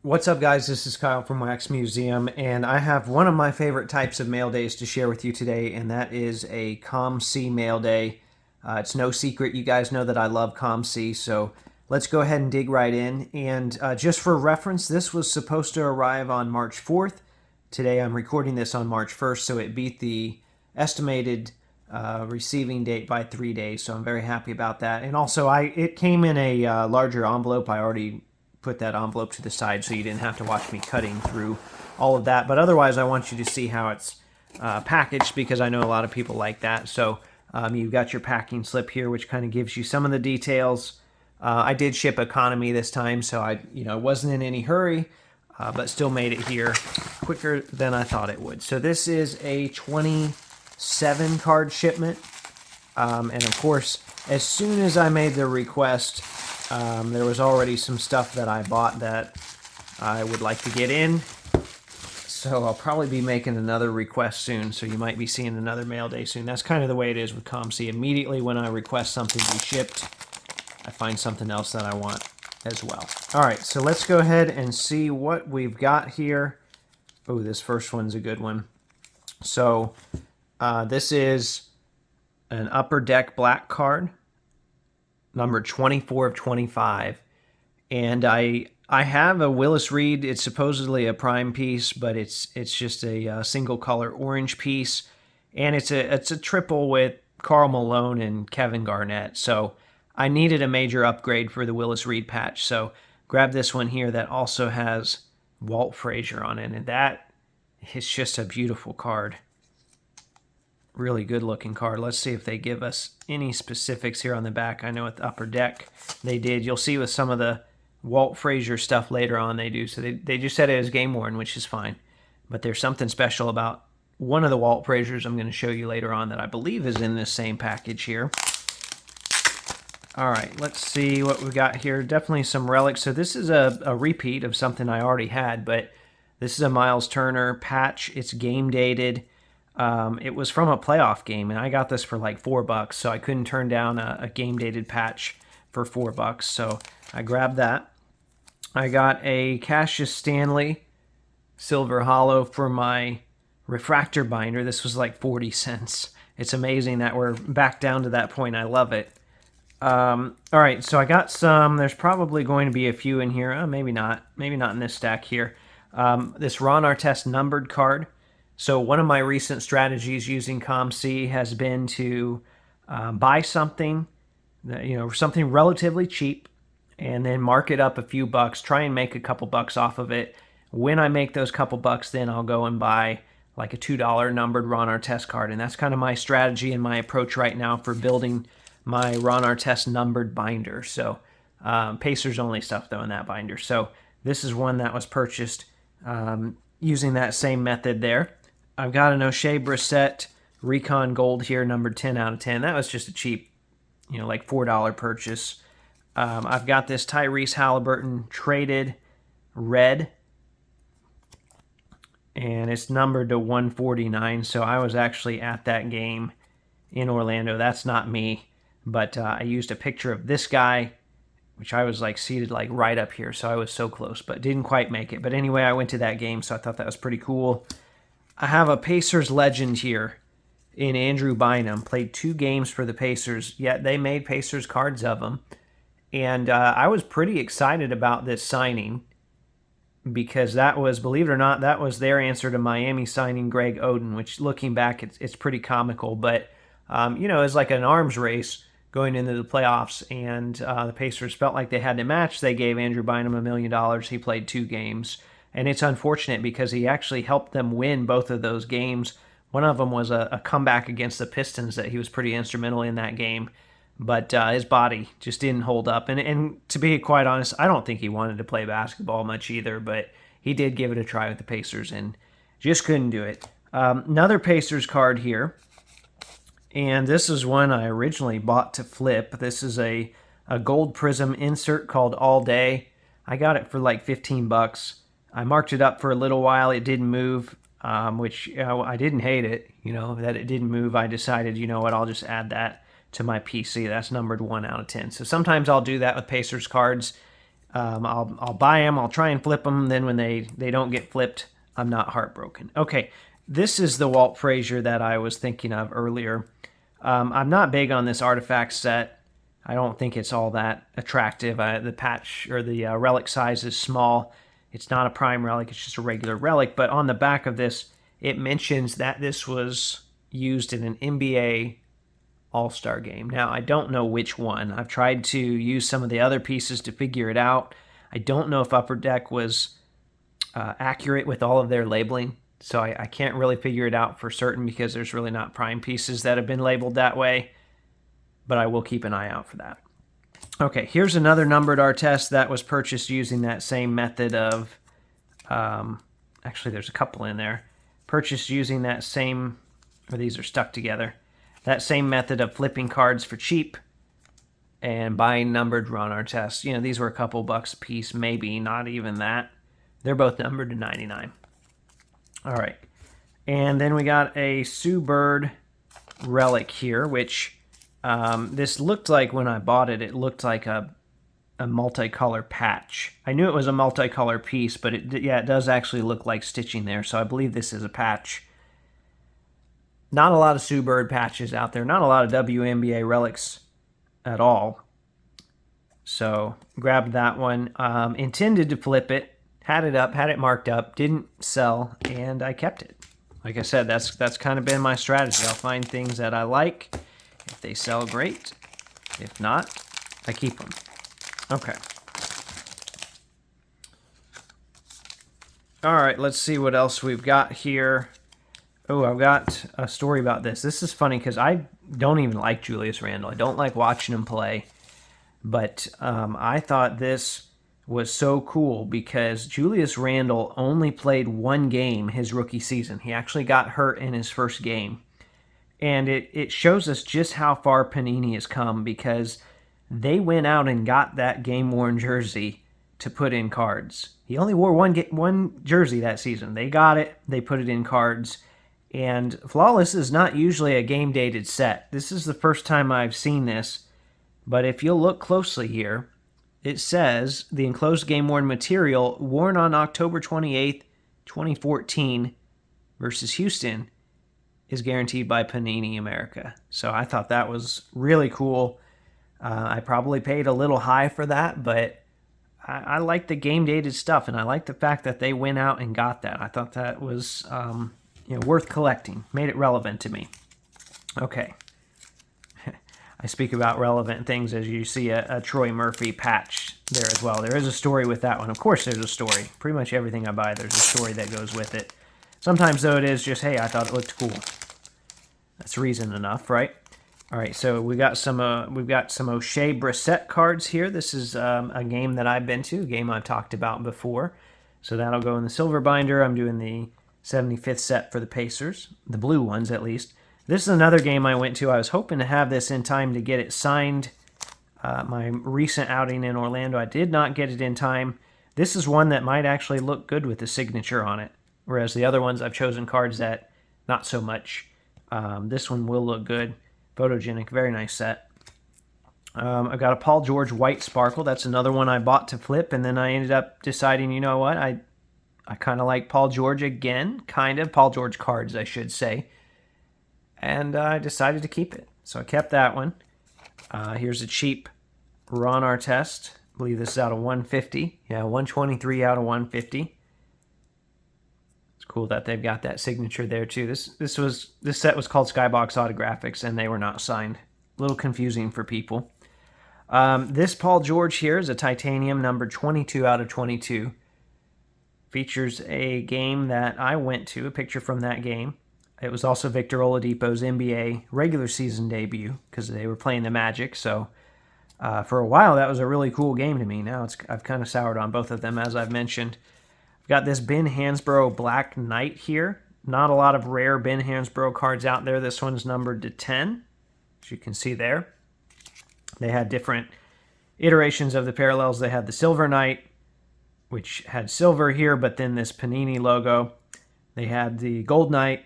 What's up, guys? This is Kyle from Wax Museum, and I have one of my favorite types of mail days to share with you today, and that is a COMC mail day. It's no secret, you guys know that I love COMC, so let's go ahead and dig right in. And just for reference, this was supposed to arrive on March 4th. Today I'm recording this on March 1st, so it beat the estimated receiving date by 3 days, so I'm very happy about that. And also, it came in a larger envelope. I already put that envelope to the side so you didn't have to watch me cutting through all of that. But otherwise, I want you to see how it's packaged, because I know a lot of people like that. So you've got your packing slip here, which kind of gives you some of the details. I did ship economy this time, so I wasn't in any hurry, but still made it here quicker than I thought it would. So this is a 27 card shipment. And of course, as soon as I made the request, there was already some stuff that I bought that I would like to get in. So I'll probably be making another request soon, so you might be seeing another mail day soon. That's kind of the way it is with COMC. Immediately when I request something to be shipped, I find something else that I want as well. All right, so let's go ahead and see what we've got here. Oh, this first one's a good one. So this is an Upper Deck black card, number 24 of 25. And I have a Willis Reed. It's supposedly a prime piece, but it's just a single color orange piece. And it's a triple with Karl Malone and Kevin Garnett. So I needed a major upgrade for the Willis Reed patch. So grab this one here that also has Walt Frazier on it. And that is just a beautiful card. Really good looking card. Let's see if they give us any specifics here on the back. I know at the Upper Deck they did. You'll see with some of the Walt Frazier stuff later on they do. So they just said it was game worn, which is fine. But there's something special about one of the Walt Fraziers I'm going to show you later on that I believe is in this same package here. All right, let's see what we got here. Definitely some relics. So this is a repeat of something I already had, but this is a Miles Turner patch. It's game dated. It was from a playoff game, and I got this for like $4, so I couldn't turn down a game-dated patch for $4, so I grabbed that. I got a Cassius Stanley Silver Hollow for my refractor binder. This was like 40 cents. It's amazing that we're back down to that point. I love it. All right, so I got some. There's probably going to be a few in here. Maybe not. Maybe not in this stack here. This Ron Artest numbered card. So one of my recent strategies using COMC has been to buy something, something relatively cheap, and then mark it up a few bucks, try and make a couple bucks off of it. When I make those couple bucks, then I'll go and buy like a $2 numbered Ron Artest card. And that's kind of my strategy and my approach right now for building my Ron Artest numbered binder. So Pacers only stuff though in that binder. So this is one that was purchased using that same method there. I've got an O'Shea Brissett Recon Gold here, numbered 10 out of 10. That was just a cheap, like $4 purchase. I've got this Tyrese Halliburton traded red, and it's numbered to 149. So I was actually at that game in Orlando. That's not me, but I used a picture of this guy, which I was like seated like right up here. So I was so close, but didn't quite make it. But anyway, I went to that game, so I thought that was pretty cool. I have a Pacers legend here in Andrew Bynum. Played 2 games for the Pacers, yet they made Pacers cards of him. And I was pretty excited about this signing because that was, believe it or not, that was their answer to Miami signing Greg Oden, which looking back, it's pretty comical. But, it's like an arms race going into the playoffs, and the Pacers felt like they had to match. They gave Andrew Bynum $1 million. He played 2 games. And it's unfortunate because he actually helped them win both of those games. One of them was a comeback against the Pistons that he was pretty instrumental in that game. But his body just didn't hold up. And to be quite honest, I don't think he wanted to play basketball much either. But he did give it a try with the Pacers and just couldn't do it. Another Pacers card here. And this is one I originally bought to flip. This is a gold prism insert called All Day. I got it for like $15. I marked it up for a little while. It didn't move, which I didn't hate it, that it didn't move. I decided, you know what, I'll just add that to my PC. That's numbered 1 out of 10. So sometimes I'll do that with Pacers cards. I'll buy them. I'll try and flip them. Then when they don't get flipped, I'm not heartbroken. Okay, this is the Walt Frazier that I was thinking of earlier. I'm not big on this artifact set. I don't think it's all that attractive. The patch or the relic size is small. It's not a prime relic. It's just a regular relic. But on the back of this, it mentions that this was used in an NBA All-Star game. Now, I don't know which one. I've tried to use some of the other pieces to figure it out. I don't know if Upper Deck was accurate with all of their labeling, so I can't really figure it out for certain because there's really not prime pieces that have been labeled that way, but I will keep an eye out for that. Okay, here's another numbered Artest that was purchased using that same method of, actually there's a couple in there, purchased using that same, or these are stuck together, that same method of flipping cards for cheap and buying numbered Ron Artest. You know, these were a couple bucks a piece, maybe, not even that. They're both numbered to 99. All right. And then we got a Sue Bird relic here, which this looked like when I bought it, it looked like a multicolor patch. I knew it was a multicolor piece, but it does actually look like stitching there, so I believe this is a patch. Not a lot of Sue Bird patches out there. Not a lot of WNBA relics at all. So grabbed that one. Intended to flip it. Had it up. Had it marked up. Didn't sell. And I kept it. Like I said, that's kind of been my strategy. I'll find things that I like. If they sell, great. If not, I keep them. Okay. All right, let's see what else we've got here. Oh, I've got a story about this. This is funny because I don't even like Julius Randle. I don't like watching him play. But I thought this was so cool because Julius Randle only played one game his rookie season. He actually got hurt in his first game. And it shows us just how far Panini has come because they went out and got that game-worn jersey to put in cards. He only wore one jersey that season. They got it. They put it in cards. And Flawless is not usually a game-dated set. This is the first time I've seen this. But if you'll look closely here, it says the enclosed game-worn material worn on October 28th, 2014 versus Houston is guaranteed by Panini America. So I thought that was really cool. I probably paid a little high for that, but I like the game-dated stuff, and I like the fact that they went out and got that. I thought that was worth collecting. Made it relevant to me. Okay. I speak about relevant things as you see a Troy Murphy patch there as well. There is a story with that one. Of course there's a story. Pretty much everything I buy, there's a story that goes with it. Sometimes, though, it is just, hey, I thought it looked cool. That's reason enough, right? All right, so we've got some O'Shea Brissett cards here. This is a game that I've been to, a game I've talked about before. So that'll go in the silver binder. I'm doing the 75th set for the Pacers, the blue ones at least. This is another game I went to. I was hoping to have this in time to get it signed. My recent outing in Orlando, I did not get it in time. This is one that might actually look good with the signature on it, whereas the other ones I've chosen cards that not so much. This one will look good. Photogenic, very nice set. I've got a Paul George White Sparkle. That's another one I bought to flip, and then I ended up deciding, you know what, I kind of like Paul George again, kind of. Paul George cards, I should say. And I decided to keep it. So I kept that one. Here's a cheap Ron Artest. I believe this is out of 150. Yeah, 123 out of 150. It's cool that they've got that signature there too. This set was called Skybox Autographics, and they were not signed. A little confusing for people. This Paul George here is a titanium number 22 out of 22. Features a game that I went to, a picture from that game. It was also Victor Oladipo's NBA regular season debut because they were playing the Magic. So for a while, that was a really cool game to me. Now I've kind of soured on both of them, as I've mentioned. I've got this Ben Hansbrough Black Knight here. Not a lot of rare Ben Hansbrough cards out there. This one's numbered to 10, as you can see there. They had different iterations of the parallels. They had the Silver Knight, which had silver here, but then this Panini logo. They had the Gold Knight.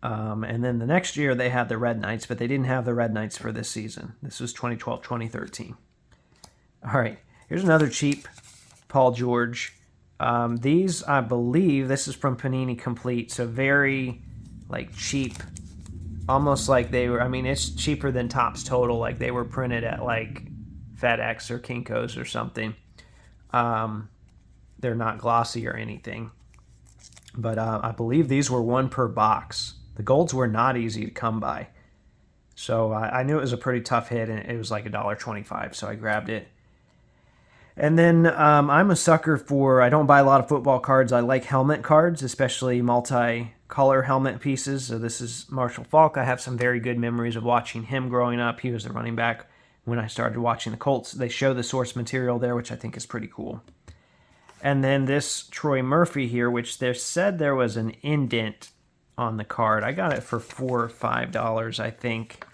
And then the next year they had the Red Knights, but they didn't have the Red Knights for this season. This was 2012-2013. All right, Here's another cheap Paul George. These, I believe, this is from Panini Complete, so very, like, cheap. Almost like they were, I mean, it's cheaper than Topps Total, like they were printed at, like, FedEx or Kinko's or something. They're not glossy or anything. But I believe these were one per box. The golds were not easy to come by. So I knew it was a pretty tough hit, and it was like $1.25, so I grabbed it. And then I'm a sucker for, I don't buy a lot of football cards. I like helmet cards, especially multi-color helmet pieces. So this is Marshall Faulk. I have some very good memories of watching him growing up. He was the running back when I started watching the Colts. They show the source material there, which I think is pretty cool. And then this Troy Murphy here, which they said there was an indent on the card. I got it for $4 or $5, I think.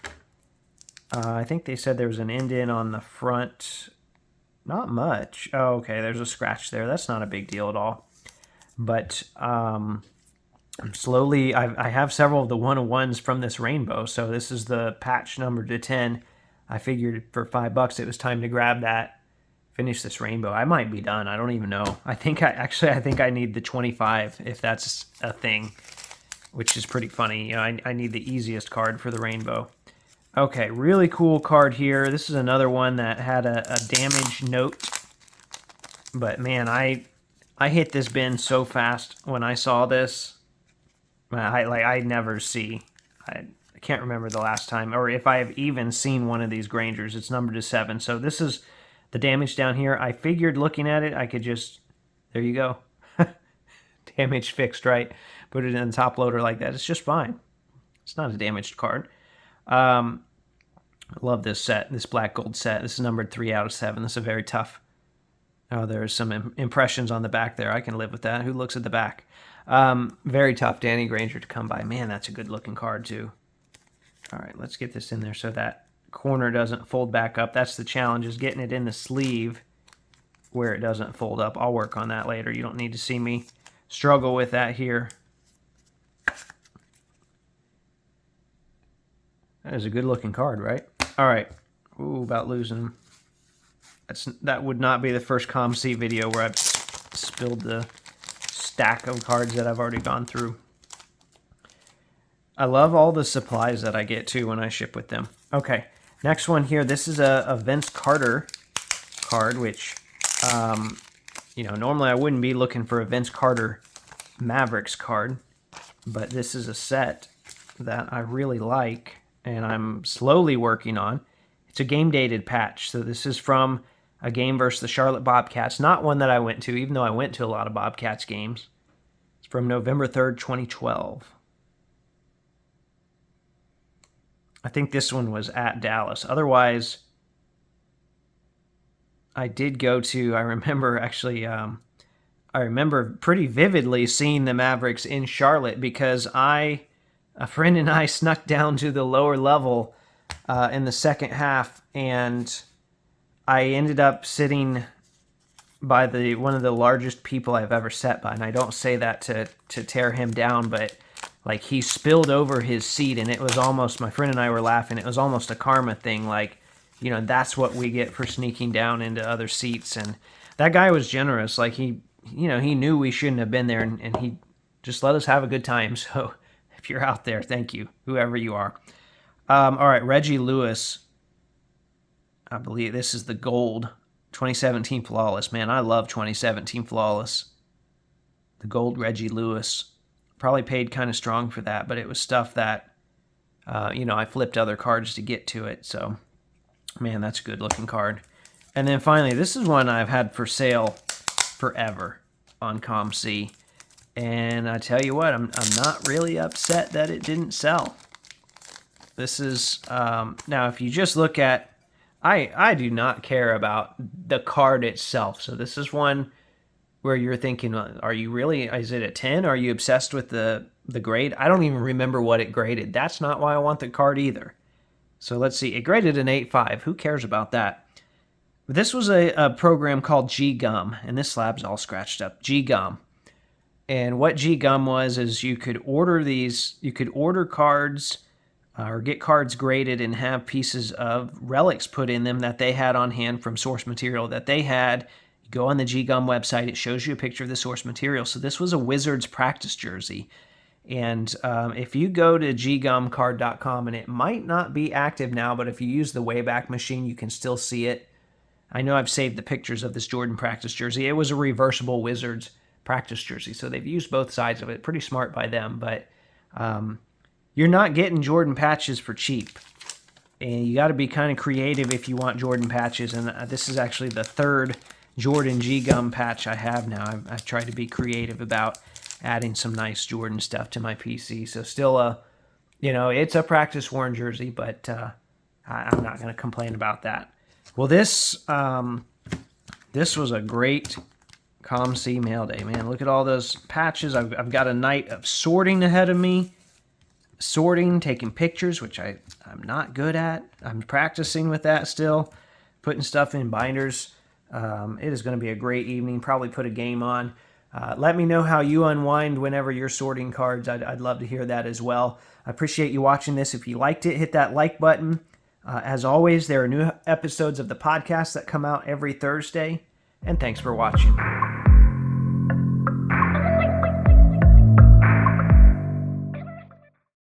I think they said there was an indent on the front. Not much. Oh, okay, there's a scratch there. That's not a big deal at all. But I'm slowly, I have several of the 101s from this rainbow. So this is the patch number to 10. I figured for $5 it was time to grab that, finish this rainbow. I might be done. I don't even know. I think I need the 25 if that's a thing, which is pretty funny. You know, I need the easiest card for the rainbow. Okay, really cool card here. This is another one that had a damage note. But man, I hit this bin so fast when I saw this. I never see. I can't remember the last time, or if I have even seen one of these Grangers. It's numbered to 7. So this is the damage down here. I figured looking at it, I could just, there you go. Damage fixed, right? Put it in the top loader like that. It's just fine. It's not a damaged card. I love this set, this black gold set. This is numbered 3 out of 7. This is a very tough. Oh, there's some impressions on the back there. I can live with that. Who looks at the back? Very tough Danny Granger to come by. Man, that's a good looking card too. All right, let's get this in there so that corner doesn't fold back up. That's the challenge, is getting it in the sleeve where it doesn't fold up. I'll work on that later. You don't need to see me struggle with that here. That is a good looking card, right? All right. Ooh, about losing him. That would not be the first COMC video where I've spilled the stack of cards that I've already gone through. I love all the supplies that I get too when I ship with them. Okay, next one here. This is a Vince Carter card, which, you know, normally I wouldn't be looking for a Vince Carter Mavericks card, but this is a set that I really like and I'm slowly working on. It's a game dated patch. So this is from a game versus the Charlotte Bobcats. Not one that I went to, even though I went to a lot of Bobcats games. It's from November 3rd, 2012. I think this one was at Dallas. Otherwise, I did go to, I remember actually, I remember pretty vividly seeing the Mavericks in Charlotte because a friend and I snuck down to the lower level in the second half, and I ended up sitting by one of the largest people I've ever sat by. And I don't say that to tear him down, but like he spilled over his seat, and it was almost, my friend and I were laughing, it was almost a karma thing. Like, you know, that's what we get for sneaking down into other seats. And that guy was generous. Like he knew we shouldn't have been there, and he just let us have a good time. So if you're out there, thank you, whoever you are. All right, Reggie Lewis. I believe this is the gold 2017 Flawless. Man, I love 2017 Flawless. The gold Reggie Lewis. Probably paid kind of strong for that, but it was stuff that, I flipped other cards to get to it. So, man, that's a good looking card. And then finally, this is one I've had for sale forever on COMC. And I tell you what, I'm not really upset that it didn't sell. This is, now if you just look at, I do not care about the card itself. So this is one where you're thinking, are you really, is it a 10? Are you obsessed with the grade? I don't even remember what it graded. That's not why I want the card either. So let's see, it graded an 8.5. Who cares about that? But this was a program called G-Gum, and this slab's all scratched up. G-Gum. And what G-Gum was is you could order cards or get cards graded and have pieces of relics put in them that they had on hand from source material that they had. You go on the G-Gum website, it shows you a picture of the source material. So this was a Wizards practice jersey. And if you go to ggumcard.com, and it might not be active now, but if you use the Wayback Machine, you can still see it. I know I've saved the pictures of this Jordan practice jersey. It was a reversible Wizards practice jersey, so they've used both sides of it. Pretty smart by them, but you're not getting Jordan patches for cheap. And you got to be kind of creative if you want Jordan patches. And this is actually the third Jordan G-Gum patch I have now. I've tried to be creative about adding some nice Jordan stuff to my PC. So still, it's a practice worn jersey, but I'm not going to complain about that. Well, this was a great COMC mail day, man. Look at all those patches. I've got a night of sorting ahead of me. Sorting, taking pictures, which I'm not good at. I'm practicing with that still. Putting stuff in binders. It is going to be a great evening. Probably put a game on. Let me know how you unwind whenever you're sorting cards. I'd love to hear that as well. I appreciate you watching this. If you liked it, hit that like button. As always, there are new episodes of the podcast that come out every Thursday. And thanks for watching.